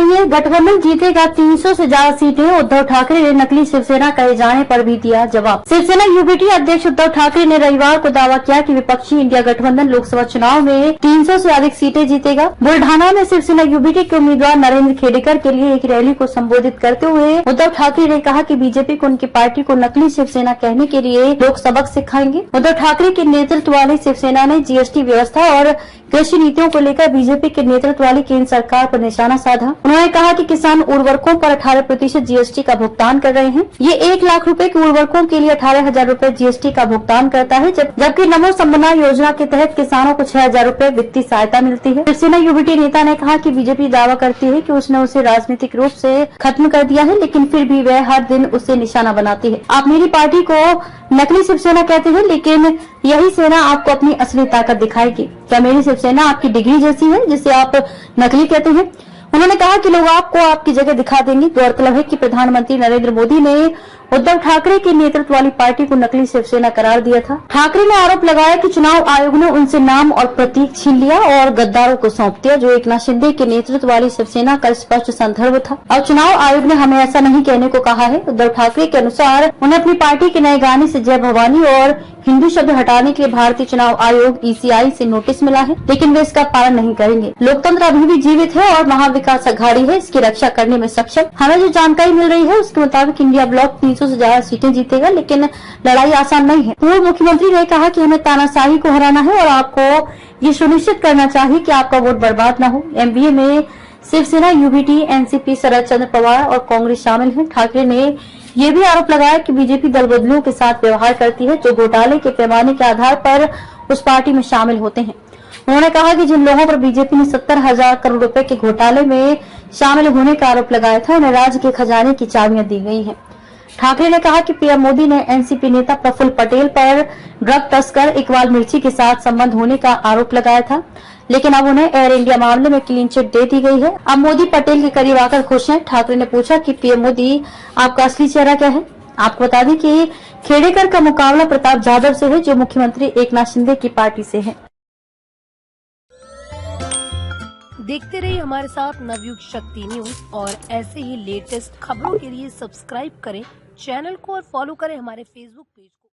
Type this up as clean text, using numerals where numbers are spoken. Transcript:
सुनिए, गठबंधन जीतेगा 300 से ज्यादा सीटें। उद्धव ठाकरे ने नकली शिवसेना कहे जाने पर भी दिया जवाब। शिवसेना यूबीटी अध्यक्ष उद्धव ठाकरे ने रविवार को दावा किया कि विपक्षी इंडिया गठबंधन लोकसभा चुनाव में 300 से अधिक सीटें जीतेगा। बुल्ढाना में शिवसेना यूबीटी के उम्मीदवार नरेंद्र खेडेकर के लिए एक रैली को संबोधित करते हुए उद्धव ठाकरे ने कहा कि बीजेपी को उनकी पार्टी को नकली शिवसेना कहने के लिए लोग सबक सिखाएंगे। उद्धव ठाकरे के नेतृत्व वाली शिवसेना ने जीएसटी व्यवस्था और कृषि नीतियों को लेकर बीजेपी के नेतृत्व वाली केंद्र सरकार पर निशाना साधा। उन्होंने कहा कि किसान उर्वरकों पर 18% जीएसटी का भुगतान कर रहे हैं। ये 1 लाख रुपए के उर्वरकों के लिए 18,000 रुपए जीएसटी का भुगतान करता है, जबकि नमो सम्मना योजना के तहत किसानों को 6,000 रुपए वित्तीय सहायता मिलती है। शिवसेना यूबीटी नेता ने कहा कि बीजेपी दावा करती है कि उसने उसे राजनीतिक रूप से खत्म कर दिया है, लेकिन फिर भी वह हर दिन उसे निशाना बनाती है। आप मेरी पार्टी को नकली शिवसेना कहते हैं, लेकिन यही सेना आपको अपनी असली ताकत दिखाएगी। क्या मेरी शिवसेना आपकी डिग्री जैसी है जिसे आप नकली कहते हैं? उन्होंने कहा कि लोग आपको आपकी जगह दिखा देंगे। गौरतलब है कि प्रधानमंत्री नरेंद्र मोदी ने उद्धव ठाकरे के नेतृत्व वाली पार्टी को नकली शिवसेना करार दिया था। ठाकरे ने आरोप लगाया कि चुनाव आयोग ने उनसे नाम और प्रतीक छीन लिया और गद्दारों को सौंप दिया, जो एकनाथ शिंदे के नेतृत्व वाली शिवसेना का स्पष्ट संदर्भ था। और चुनाव आयोग ने हमें ऐसा नहीं कहने को कहा है। उद्धव ठाकरे के अनुसार उन्हें अपनी पार्टी के नए गाने से जय भवानी और हिंदू शब्द हटाने के लिए भारतीय चुनाव आयोग ईसीआई से नोटिस मिला है, लेकिन वे इसका पालन नहीं करेंगे। लोकतंत्र अभी भी जीवित है और महाविकास अघाड़ी है इसकी रक्षा करने में सक्षम। हमें जो जानकारी मिल रही है उसके मुताबिक इंडिया ब्लॉक 300 से ज्यादा सीटें जीतेगा, लेकिन लड़ाई आसान नहीं है। पूर्व मुख्यमंत्री ने कहा कि हमें तानाशाही को हराना है और आपको ये सुनिश्चित करना चाहिए कि आपका वोट बर्बाद न हो। एमबीए में शिवसेना यूबीटी, एनसीपी, शरद चंद्र पवार और कांग्रेस शामिल है। ठाकरे ने ये भी आरोप लगाया कि बीजेपी दल बदलुओं के साथ व्यवहार करती है, जो घोटाले के पैमाने के आधार पर उस पार्टी में शामिल होते हैं। उन्होंने कहा कि जिन लोगों पर बीजेपी ने 70,000 करोड़ रुपए के घोटाले में शामिल होने का आरोप लगाया था, उन्हें राज्य के खजाने की चाबियां दी गई हैं। ठाकरे ने कहा कि पीएम मोदी ने एनसीपी नेता प्रफुल्ल पटेल पर ड्रग तस्कर इकबाल मिर्ची के साथ संबंध होने का आरोप लगाया था, लेकिन अब उन्हें एयर इंडिया मामले में क्लीन चिट दे दी गई है। अब मोदी पटेल के करीब आकर खुश हैं। ठाकरे ने पूछा कि पीएम मोदी, आपका असली चेहरा क्या है? आपको बता दें कि खेडेकर का मुकाबला प्रताप जाधव से है, जो मुख्यमंत्री एकनाथ शिंदे की पार्टी से है। देखते रहिए हमारे साथ नवयुग शक्ति न्यूज और ऐसे ही लेटेस्ट खबरों के लिए सब्सक्राइब करें चैनल को और फॉलो करें हमारे फेसबुक पेज को।